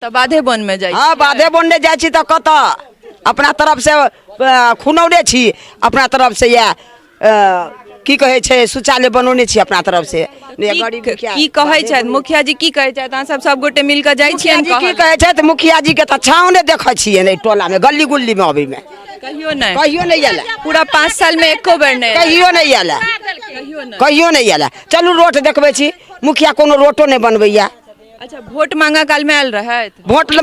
तो बाधे बन में जाए। हाँ बाधे बन जाए छी तो कत अपना तरफ से खुनौने छी, अपना तरफ से या की कहे छे शौचालय बनौने छी अपना तरफ से। की कहे छथि मुखिया जी, की कहे छथि? अहाँ सब गोटे मिल के जाय छियन? की कहे छथि मुखिया जी के त छाव ने देखे छियै ने टोला में गली गुल्ली में अभी में कहियो नहीं, कहियो नहीं आयल। पूरा 5 साल में एको बेर नहीं, कहियो नहीं आयल, कहियो नहीं आयल। चलू रोड देखबे छी, मुखिया कोनो रोटो नहीं बनबैया। अच्छा वोट मांगा काल में आयल रहत? वोट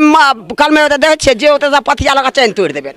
काल में देखे छियै जे ओते पथिया लगा चैन तोड़ देबे,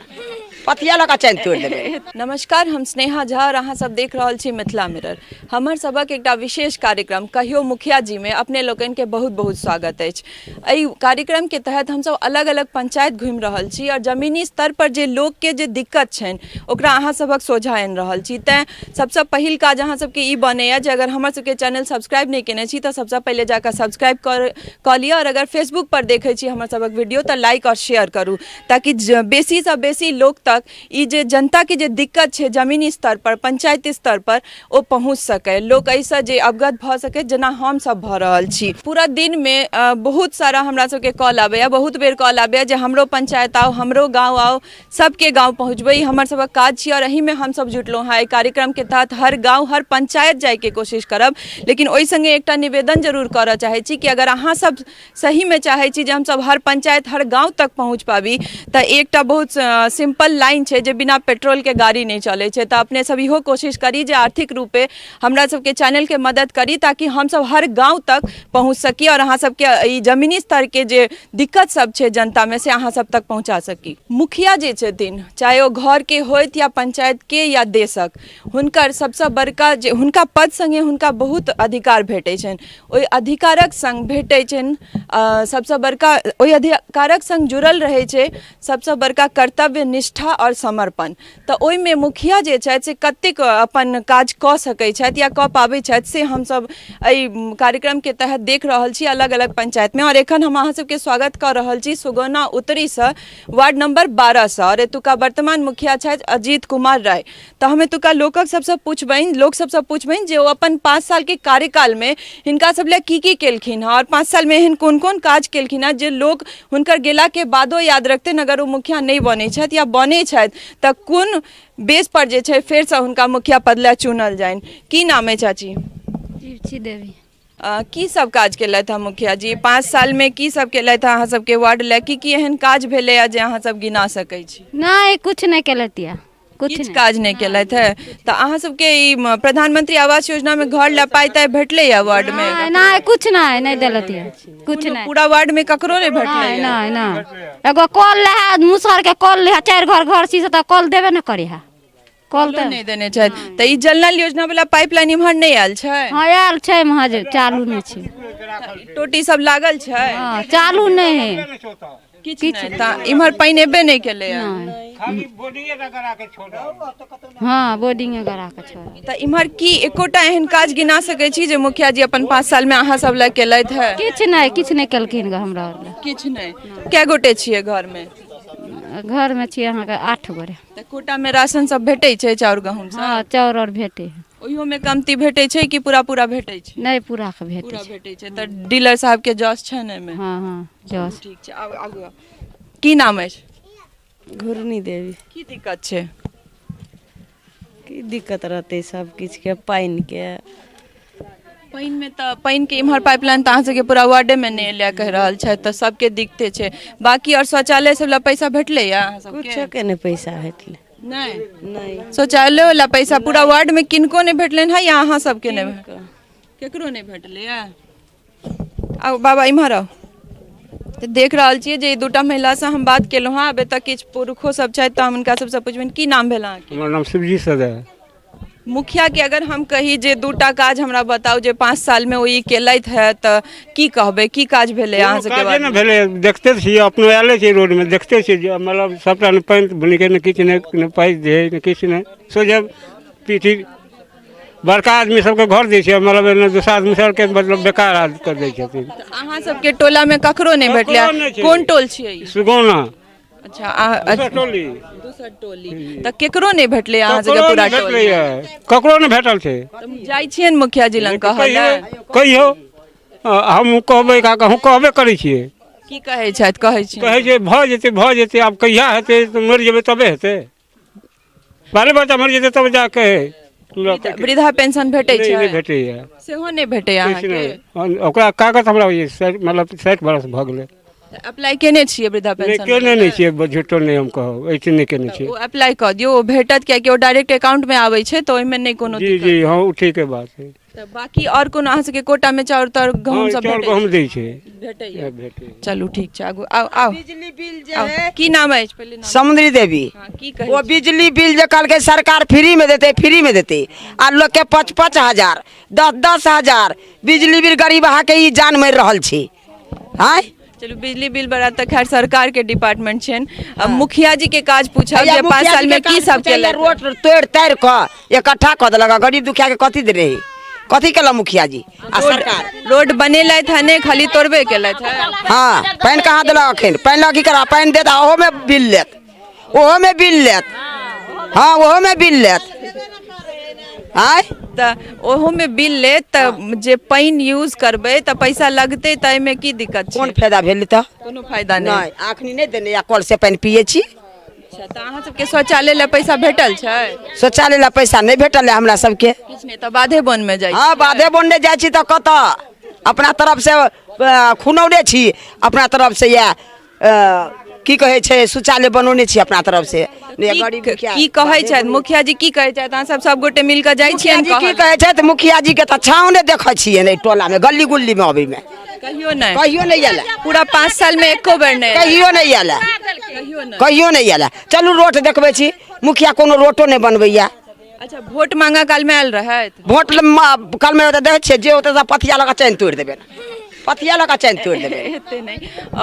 पथिया लगा चैन तोड़ देबे। नमस्कार, हम स्नेहा झा और अहाँ सब देख रहल छी मिथिला मिरर। हमर सबक एकटा विशेष कार्यक्रम कहियो मुखिया जी में अपने लोगन के बहुत बहुत स्वागत अछि। एहि कार्यक्रम के तहत हम सब अलग अलग पंचायत घूम रहल छी और जमीनी स्तर पर जे लोग के जे दिक्कत छन ओकरा अहाँ सबक सोझा आनि रहल छी। तैं सबसे पहिल काज अहाँ सबके ई बनैया जे अगर हमर सबके चैनल सब्सक्राइब नहीं केने छी तो सबसे पहले जाकर सब्सक्राइब कर लिअ और अगर फेसबुक पर देखे छी हमर सबक वीडियो तो लाइक और शेयर करू ताकि बेसी से बेसी लोग तक ई जे जनता के जे दिक्कत है जमीनी स्तर पर पंचायती स्तर पर वो पहुँच सके, लोग ऐसा जे अवगत भ सके जना हम सब भ रहल छी। पूरा दिन में बहुत सारा हमरा सबके कॉल आबैया, बहुत बेर कॉल आबैया जे हमरो पंचायत आओ, हमरो गाँव आओ, सबके गाँव पहुँचबै हमर सबक काज छी और एही में हम सब जुटलौं हैं। कार्यक्रम के तहत हर गाँव हर पंचायत जाए के कोशिश करब, लेकिन ओहि संगे एकटा निवेदन जरूर करऽ चाहे छी कि अगर अहाँ सब सही में चाहे छी जे हम सब हर पंचायत हर गाँव तक पहुँच पाबी तो एकटा बहुत सिंपल लाइन है जे बिना पेट्रोल के गाड़ी नहीं चले छे। तो अपने सब इहो कोशिश करी जे आर्थिक रूपे हमरा सबके चैनल के मदद करी ताकि हम सब हर गांव तक पहुंच सकी और अहाँ सबके ई जमीनी स्तर के जे दिक्कत सब छे जनता में से अहाँ सब तक पहुंचा सकी। मुखिया जे छथिन चाहे वो घर के होइत या पंचायत के या देशक, हुनकर सबसे बड़का जे हुनका पद संगे हुनका बहुत अधिकार भेटै छन, ओहि अधिकारक संग भेटै छन सबसे बड़का ओहि अधिकारक संग जुड़ल रहे छे सबसे बड़का कर्तव्य निष्ठा और समर्पण। तो ओहि में मुखिया जे छथि से कतेक अपन काज क सकै छथि या क पाबै छथि से हम सब एहि कार्यक्रम के तहत देख रहल छी अलग अलग पंचायत में। और एखन हम अहाँ सबके स्वागत कर रहल छी सुगौना उत्तरी से वार्ड नंबर 12 से और एतुका वर्तमान मुखिया छथि अजीत कुमार राय। तो हम एतुका लोग सबसे पूछबनि जे ओ अपन 5 साल के कार्यकाल में हिनका सब ले की केलखिन और 5 साल में एहन कोन कोन काज केलखिन है जे लोग हुनकर गेला के बादो याद रखते अगर वो मुखिया नहीं बने छथि या बने छथि तो कोन बेस पर जे छै फेर से हुनका मुखिया पद ले चुनल जाइन। की नाम है चाची? जीवछी देवी। की सब काज केलथि है मुखिया जी 5 साल में? की सब केलथि है अहाँ सबके वार्ड ले? की एहन काज भेलै है जे अहाँ सब गिना सकै छी? नहीं कुछ नहीं केलथि है, कुछ काज नहीं केलथि है। तो अहाँ सबके ई प्रधानमंत्री आवास योजना में घर ले पाई ताई भेटले है वार्ड में? नहीं कुछ नहीं देलथि है, कुछ नहीं। पूरा वार्ड में ककरो नहीं भेटले? नहीं एगो कॉल ले मुसहर के कॉल ले 4 घर छी से तो कॉल देबे न करे है, कॉल तो नहीं देने छै। तो ई जल नल योजना वाला पाइपलाइन इम्हर नहीं आयल छै? हां आयल छै महज चालू नहीं छै, टोटी सब लागल छै? हां चालू नहीं है किछ नहीं। ता इम्हर पानी एबे नहीं केले है? खाली बोर्डिंग लगा के छोड़। हां बोर्डिंग लगा के छोड़। तो इम्हर की एकोटा एहन काज गिना सकै छी जे मुखिया जी अपन 5 साल में अहाँ सब ले केलथि है? किछ नहीं केलखिन हमरा। किछ नहीं। कै गोटे छिए घर में? घर में छी अहाँ के 8 गोरे। त कोटा में राशन सब भेटै छै चाउर गहूम सब? हां चाउर और भेटे है। ओहियो में कमती भेटै छै कि पूरा भेटै छै? नहीं पूरा के भेटे पूरा छै। भेटै छै। त डीलर साहब के जस छै ने में? हां जस ठीक छै। आगू की नाम है? घुरनी देवी। की दिक्कत छै? की दिक्कत रहते सब किछ के पानी के? पानी में तो पानी के इम्हर पाइपलाइन तो अहाँ सबके पूरा वार्डे में नहीं ले कह रहल छै तो सबके दिक्कते छै। बाकी और शौचालय सब ला पैसा भेटले या अहाँ सबके? कुछ के नहीं पैसा भेटले। नहीं शौचालय वाला पैसा पूरा वार्ड में किनको नहीं भेटले है या अहाँ सबके नहीं? केकरो नहीं भेटले है? आओ बाबा इम्हर आओ। तो देख रहल छियै जे दूटा महिला से हम बात केलहुँ हाँ अबे तक किछु पुरुषो सब छै तो हम उनका सबसे पूछबनि की नाम भेल अहाँके? हमर नाम शिवजी सदा। मुखिया के अगर हम कही जे दूटा काज हमरा बताओ जे 5 साल में वही केलथि है तो की कहबे की काज भेले अहाँ सबके बाद? ना भेले देखते छी अपनो आले छी रोड में देखते छी मतलब सबटा न पानी बनिके न किछ न पाई दे न किछ न सोझे पीठी बड़का आदमी सबके घर दै छै मतलब दूसरा आदमी सबके मतलब बेकार कर दै छथिन। अहाँ सबके टोला में ककरो नहीं भेटले? कोन टोल छियै ई? सुगौना। अच्छा टोली दोसर टोली त केकरो नहीं भेटले अहाँ सबके पूरा टोली? ककरो नहीं भेटल छै। जाई छियन मुखिया जी लंग कहले? कहियो हम कहबे का कहबे करै छियै की कहै छथि कहै छी कहै छै भऽ जेतै आब कहिया हेतै तऽ मरि जेबै तबे हेतै बाले बच्चा मरि जेतै तब जाके वृद्धा पेंशन भेटै नहीं छै भेटैया सेहो नहि भेटैया किछु अहाँके नहीं ओकरा कागज हमरा मतलब 60 बरस भऽ गेलै अप्लाई केने छियै वृद्धा नहीं पेंशन केने नहीं छियै झूठो नहीं हम कहब ऐसे नहीं केने छियै ओ अप्लाई कऽ दियौ ओ भेटत कियाकि ओ डायरेक्ट अकाउंट में आबै छै तऽ ओहिमे नहि कोनो जी जी हाँ ओ ठीक है बात है तऽ बाकी और कोनो अहाँ सबके कोटा में चाउर ताउर गहूम हाँ सब चाउर भेटै गहूम दै छै भेटैया भेटै चलू ठीक छै आगू आओ आओ बिजली बिल जे आओ। है की नाम अछि पहले नाम समुद्री देवी हाँ, की कहै वो बिजली बिल जे कहलकै सरकार फ्री में देते आ लोग के 5,000 10,000 बिजली बिल गरीब अहा के ई जान मारि रहल छी हाँ चलू बिजली बिल बड़ा तऽ खैर सरकार के डिपार्टमेंट छनि अब मुखिया जी के काज पूछब जे 5 साल में की सब केलक रोड तोड़ ताड़ के इकट्ठा कऽ देलक गरीब दुखिया के कथी दे रही कथी केलक मुखिया जी आ सरकार रोड बनेलथि है ने खाली तोड़बे केलथि है हाँ पानि कहाँ देलक अखन पानि लऽ की करा पानि देत ओहो में बिल लेत हाँ ओहो में बिल लेत आय तऽ ओहो में बिल लेत तऽ जे पानि यूज करबै तऽ पैसा लगतै तऽ एहिमे की दिक्कत छै कोन फायदा भेल तऽ कोनो फायदा नहीं नहीं अखनी नहीं देने या कल से पानि पिए छी अच्छा तऽ अहाँ सबके शौचालय लए पैसा भेटल छै शौचालय ला पैसा नहीं भेटल है हमरा सबके किछु नहीं तऽ बाधे वन में जाइ हाँ बाधे बोंडे जाइ छी तऽ कतऽ अपना तरफ से खुनौने छी अपना तरफ से या की कहे छै शौचालय बनौने छी अपना तरफ से गरीब की कहै छथि मुखिया जी की कहै छथि अहाँ सब गोटे मिल कऽ जाइ छियै मुखिया जी की कहे छथि मुखिया जी के तऽ छाँव नहीं देखै छियै ने टोला में गली गुल्ली में अभी में कहियो नहीं कहियो नहीं आयल पूरा 5 साल में एको बेर नहीं कहियो नहीं आयल कहियो नहीं कहियो नहीं आयल चलू रोड देखबै छी मुखिया कोनो रोटो नहीं बनबैया अच्छा वोट मांगा काल में आयल रहत वोट कल में देखे छियै जे होते पथिया लगा चैन तोड़ देबे पथिया लगा चैन तोड़ देबे एते नहीं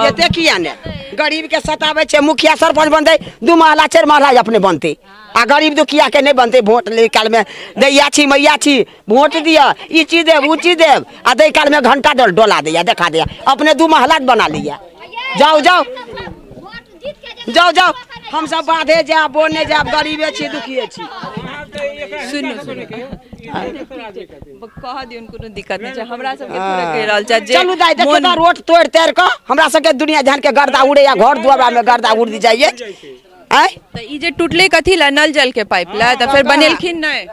एते किया ने गरीब के सतावे छै मुखिया सरपंच बनते 2 महला 4 महला अपने बनते आ गरीब दुखिया के नहीं बनते वोट ले काल में दैया छी मैया छी वोट दिया ई चीज देव ऊ चीज देव आ दे काल में घंटा डोला दिया देखा दिया अपने 2 महला बना लिया जाओ जाओ जाओ जाओ हम सब बाधे जाब बोने जाब गरीबे छी दुखिए छी सुन कह दियौन कोनो दिक्कत नहीं छै हमरा सबके पूरा कहि रहल छै जे चलू दाई देखो तो रोड तोड़ ताड़ के हमरा सबके दुनिया जहान के गर्दा उड़े या घर दुआरा में गर्दा उड़ दी जाइए आय तऽ ई जे टूटले कथी ला नल जल के पाइप ला तऽ फिर बनेलखिन नहीं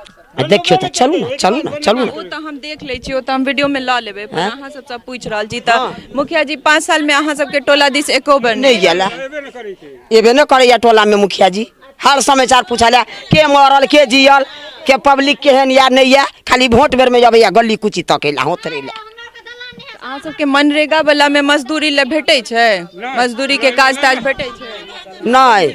देखियो तो चलू ना ओ तऽ हम देख लै छी ओ तऽ हम वीडियो में लऽ लेबै पर अहाँ सब पूछ रहल छी तऽ मुखिया जी 5 साल में अहाँ सबके टोला दिस एको बेर नहीं गेला एबे न करैया टोला में मुखिया जी हर समाचार पूछला के मरल के जियल के पब्लिक केहन या नहीं या खाली वोट बेर में जब या गली कुची तकेला होतरे ला अहाँ सबके मनरेगा वाला में मजदूरी ले भेटै छै मजदूरी के काज ताज भेटै छै नहीं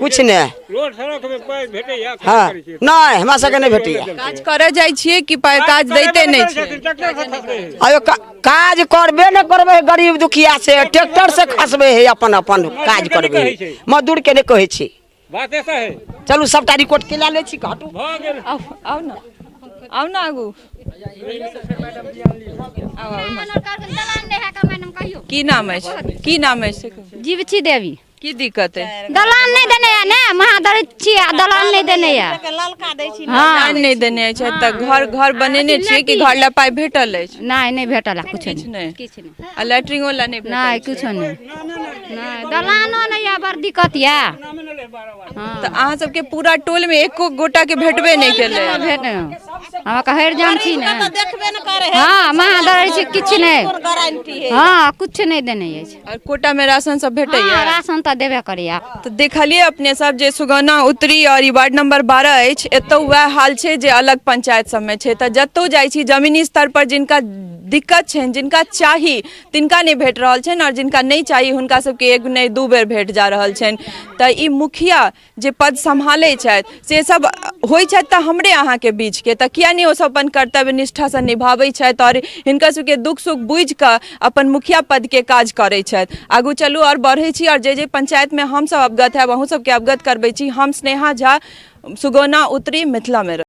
कुछ नहीं रोड सड़क में पाइ भेटैया हाँ नहीं हमरा सबके नहीं भेटैया काज करे जाइ छियै कि काज दैते नहीं छै आयो काज करबे न करबे गरीब दुखिया से ट्रैक्टर से खसबे है अपन काज करबे मजदूर के नहीं कहे छी बात ऐसा है चलू सबटा रिकॉर्ड के ला ले छी हटू भऽ गेल आओ ना आगू की नाम अछि जीवछी देवी की दिक्कत है दलान नहीं देने है ने महादलित छियै दलान नहीं देने है हाँ नहीं देने छै तऽ घर बनेने छियै कि घर ला पाइ भेटल अछि नहीं भेटल कुछ किछु नहीं नहीं आ लैट्रिन वाला नहीं भेटल नहीं कुछ नहीं दलानो नहीं है बड़ दिक्कत है तऽ अहाँ सबके पूरा टोल में एको गोटा के भेटबे नहीं केले हम कहर जान छी ने हाँ महादलित छी किछ नहीं हाँ कुछ नहीं देने है और कोटा में राशन सब भेटैया राशन तऽ देबे करिया तो देखलिए अपने सब जे सुगौना उत्तरी और ई वार्ड नंबर 12 अछि एतौ वह हाल छै जे अलग पंचायत सब में छै तऽ जतौ जाइ छी जमीनी स्तर पर जिनका दिक्कत छनि जिनका चाही तिनका नहीं भेट रहल छनि और जिनका नहीं चाही हुनका सबके एक नहीं 2 बेर भेट जा रहल छनि तऽ ई मुखिया जे पद संभालै छथि से सब होइ छथि तऽ हमरे अहाँ के बीच के तऽ किया नहीं ओ सब अपन कर्तव्य निष्ठा से निभाबै छथि और हिनका सबके दुख सुख बुझि कऽ अपन मुखिया पद के काज करै छथि आगू चलू और बढ़ै छी और जे पंचायत में हम सब अवगत है वहू सबके अवगत करबै छी हम स्नेहा झा सुगौना उत्तरी मिथिला में।